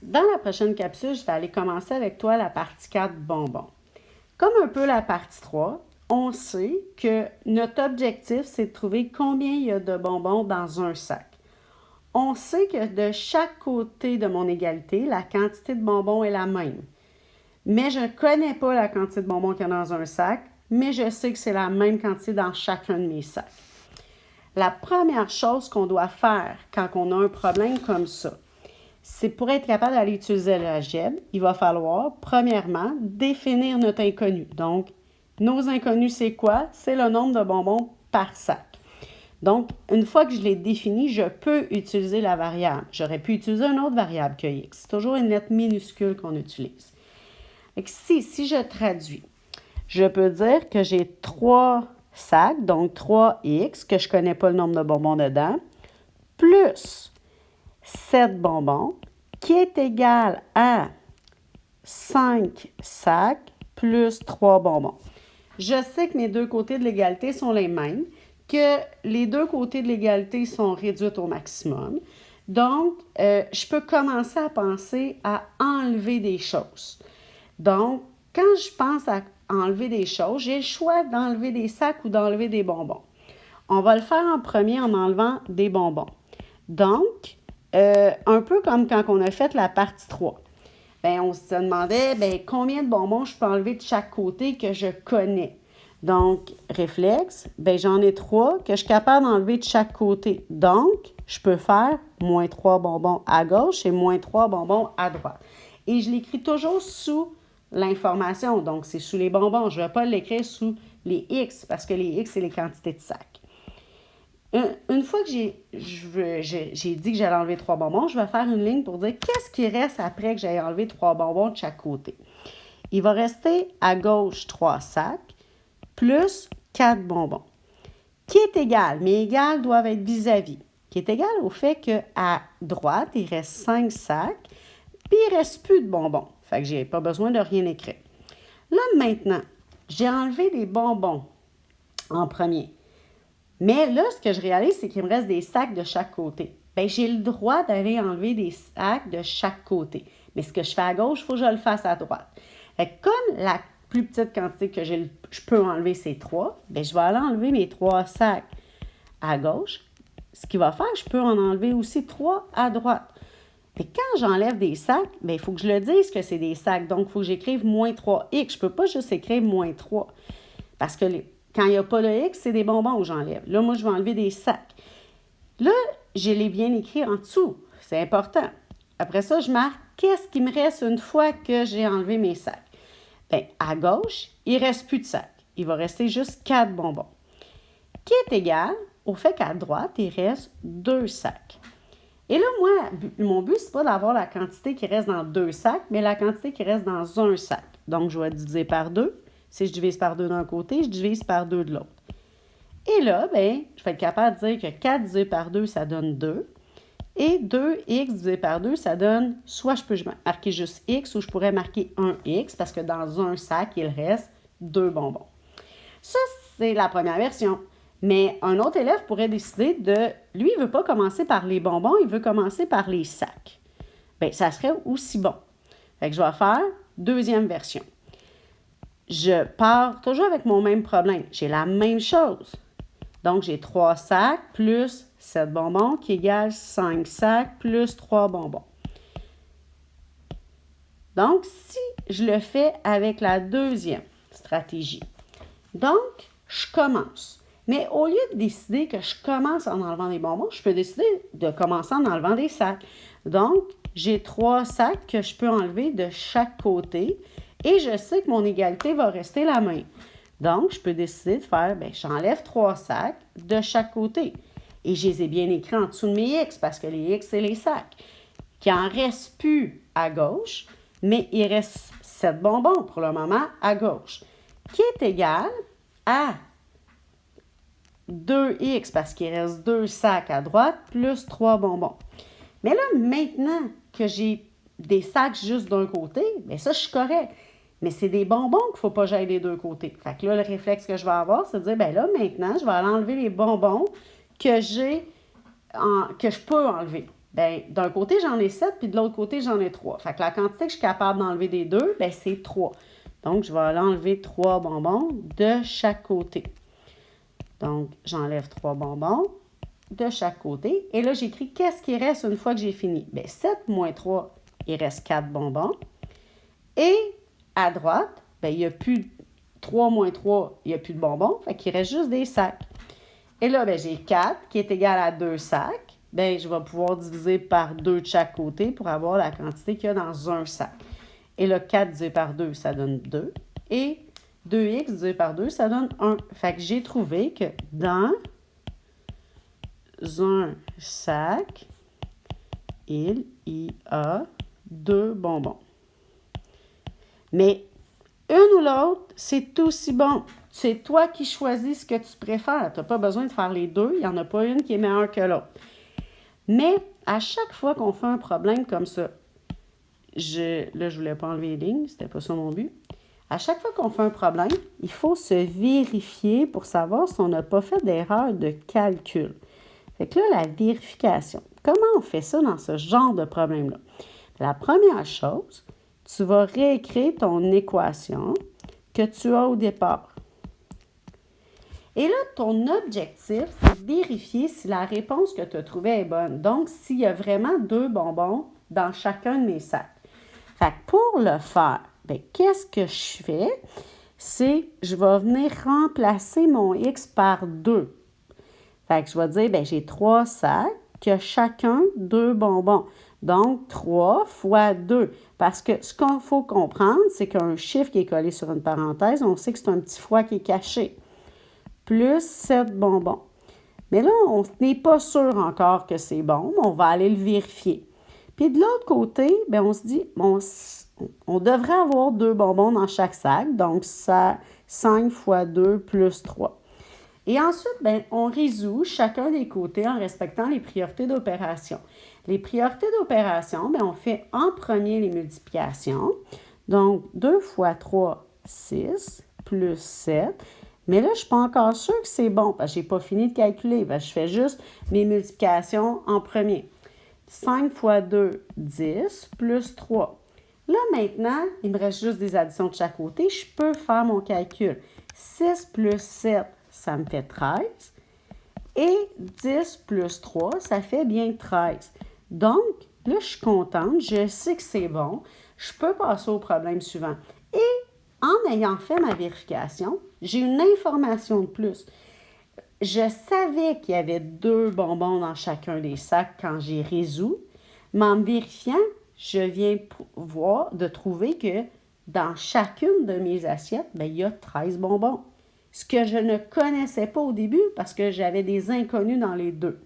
Dans la prochaine capsule, je vais aller commencer avec toi la partie 4 bonbons. Comme un peu la partie 3, on sait que notre objectif, c'est de trouver combien il y a de bonbons dans un sac. On sait que de chaque côté de mon égalité, la quantité de bonbons est la même. Mais je ne connais pas la quantité de bonbons qu'il y a dans un sac, mais je sais que c'est la même quantité dans chacun de mes sacs. La première chose qu'on doit faire quand on a un problème comme ça, c'est pour être capable d'aller utiliser l'algèbre, il va falloir, premièrement, définir notre inconnu. Donc, nos inconnus, c'est quoi? C'est le nombre de bonbons par sac. Donc, une fois que je l'ai défini, je peux utiliser la variable. J'aurais pu utiliser une autre variable que x. C'est toujours une lettre minuscule qu'on utilise. Si je traduis, je peux dire que j'ai 3 sacs, donc 3x, que je ne connais pas le nombre de bonbons dedans, plus 7 bonbons, qui est égal à 5 sacs plus 3 bonbons. Je sais que mes deux côtés de l'égalité sont les mêmes, que les deux côtés de l'égalité sont réduits au maximum. Donc, je peux commencer à penser à enlever des choses. Donc, quand je pense à enlever des choses, j'ai le choix d'enlever des sacs ou d'enlever des bonbons. On va le faire en premier en enlevant des bonbons. Donc, un peu comme quand on a fait la partie 3. Bien, on se demandait combien de bonbons je peux enlever de chaque côté que je connais. Donc, réflexe, j'en ai 3 que je suis capable d'enlever de chaque côté. Donc, je peux faire moins 3 bonbons à gauche et moins 3 bonbons à droite. Et je l'écris toujours sous l'information. Donc, c'est sous les bonbons. Je ne vais pas l'écrire sous les X parce que les X, c'est les quantités de sacs. Une fois que j'ai dit que j'allais enlever 3 bonbons, je vais faire une ligne pour dire qu'est-ce qui reste après que j'ai enlevé 3 bonbons de chaque côté. Il va rester à gauche 3 sacs plus 4 bonbons, qui est égal, mais égal doivent être vis-à-vis, qui est égal au fait qu'à droite, il reste 5 sacs, puis il ne reste plus de bonbons. Fait que je n'ai pas besoin de rien écrire. Là, maintenant, j'ai enlevé des bonbons en premier. Mais là, ce que je réalise, c'est qu'il me reste des sacs de chaque côté. J'ai le droit d'aller enlever des sacs de chaque côté. Mais ce que je fais à gauche, il faut que je le fasse à droite. Comme la plus petite quantité que je peux enlever, c'est 3, je vais aller enlever mes 3 sacs à gauche. Ce qui va faire, je peux en enlever aussi 3 à droite. Et quand j'enlève des sacs, il faut que je le dise que c'est des sacs. Donc, il faut que j'écrive moins 3x. Je ne peux pas juste écrire moins 3. Parce que quand il n'y a pas de X, c'est des bonbons que j'enlève. Là, moi, je vais enlever des sacs. Là, je l'ai bien écrit en dessous. C'est important. Après ça, je marque qu'est-ce qui me reste une fois que j'ai enlevé mes sacs. À gauche, il ne reste plus de sacs. Il va rester juste 4 bonbons. Qui est égal au fait qu'à droite, il reste 2 sacs. Et là, moi, mon but, ce n'est pas d'avoir la quantité qui reste dans 2 sacs, mais la quantité qui reste dans un sac. Donc, je vais diviser par 2. Si je divise par 2 d'un côté, je divise par 2 de l'autre. Et là, je vais être capable de dire que 4 divisé par 2, ça donne 2. Et 2x divisé par 2, ça donne, soit je peux marquer juste x ou je pourrais marquer 1x parce que dans un sac, il reste 2 bonbons. Ça, c'est la première version. Mais un autre élève pourrait décider lui, il ne veut pas commencer par les bonbons, il veut commencer par les sacs. Ça serait aussi bon. Fait que je vais faire deuxième version. Je pars toujours avec mon même problème. J'ai la même chose. Donc, j'ai 3 sacs plus 7 bonbons qui égale 5 sacs plus 3 bonbons. Donc, si je le fais avec la deuxième stratégie, donc, je commence. Mais au lieu de décider que je commence en enlevant des bonbons, je peux décider de commencer en enlevant des sacs. Donc, j'ai 3 sacs que je peux enlever de chaque côté et je sais que mon égalité va rester la même. Donc, je peux décider de faire, j'enlève 3 sacs de chaque côté. Et je les ai bien écrits en dessous de mes X parce que les X, c'est les sacs. Qu'il n'en reste plus à gauche, mais il reste 7 bonbons pour le moment à gauche. Qui est égal à 2x parce qu'il reste 2 sacs à droite plus 3 bonbons. Mais là, maintenant que j'ai des sacs juste d'un côté, ça, je suis correct. Mais c'est des bonbons qu'il ne faut pas que j'aille des deux côtés. Fait que là, le réflexe que je vais avoir, c'est de dire, là, maintenant, je vais aller enlever les bonbons que je peux enlever. Bien, d'un côté, j'en ai 7, puis de l'autre côté, j'en ai 3. Fait que la quantité que je suis capable d'enlever des deux, bien, c'est 3. Donc, je vais aller enlever 3 bonbons de chaque côté. Donc, j'enlève 3 bonbons de chaque côté. Et là, j'écris qu'est-ce qui reste une fois que j'ai fini. Bien, 7 moins 3, il reste 4 bonbons. Et à droite, bien, il n'y a plus 3 moins 3, il n'y a plus de bonbons. Fait qu'il reste juste des sacs. Et là, bien, j'ai 4 qui est égal à 2 sacs. Bien, je vais pouvoir diviser par 2 de chaque côté pour avoir la quantité qu'il y a dans un sac. Et là, 4 divisé par 2, ça donne 2. Et 2x divisé par 2, ça donne 1. Fait que j'ai trouvé que dans un sac, il y a 2 bonbons. Mais une ou l'autre, c'est aussi bon. C'est toi qui choisis ce que tu préfères. Tu n'as pas besoin de faire les deux. Il n'y en a pas une qui est meilleure que l'autre. Mais à chaque fois qu'on fait un problème comme ça, là, je ne voulais pas enlever les lignes, c'était pas ça mon but. À chaque fois qu'on fait un problème, il faut se vérifier pour savoir si on n'a pas fait d'erreur de calcul. Fait que là, la vérification. Comment on fait ça dans ce genre de problème-là? La première chose, tu vas réécrire ton équation que tu as au départ. Et là, ton objectif, c'est de vérifier si la réponse que tu as trouvée est bonne. Donc, s'il y a vraiment 2 bonbons dans chacun de mes sacs. Fait que pour le faire, bien, qu'est-ce que je fais? C'est, je vais venir remplacer mon X par 2. Fait que je vais dire, bien, j'ai 3 sacs qui ont chacun 2 bonbons. Donc, 3 fois 2. Parce que ce qu'il faut comprendre, c'est qu'un chiffre qui est collé sur une parenthèse, on sait que c'est un petit fois qui est caché. Plus 7 bonbons. Mais là, on n'est pas sûr encore que c'est bon. On va aller le vérifier. Puis de l'autre côté, bien, on se dit, on devrait avoir 2 bonbons dans chaque sac. Donc, ça, 5 fois 2 plus 3. Et ensuite, bien, on résout chacun des côtés en respectant les priorités d'opération. Les priorités d'opération, bien, on fait en premier les multiplications. Donc, 2 fois 3, 6, plus 7. Mais là, je ne suis pas encore sûre que c'est bon, parce que je n'ai pas fini de calculer. Parce que je fais juste mes multiplications en premier. 5 fois 2, 10, plus 3. Là, maintenant, il me reste juste des additions de chaque côté. Je peux faire mon calcul. 6 plus 7, ça me fait 13. Et 10 plus 3, ça fait bien 13. Donc, là, je suis contente. Je sais que c'est bon. Je peux passer au problème suivant. Et en ayant fait ma vérification, j'ai une information de plus. Je savais qu'il y avait 2 bonbons dans chacun des sacs quand j'ai résolu, mais en vérifiant, je viens de trouver que dans chacune de mes assiettes, bien, il y a 13 bonbons. Ce que je ne connaissais pas au début parce que j'avais des inconnus dans les deux.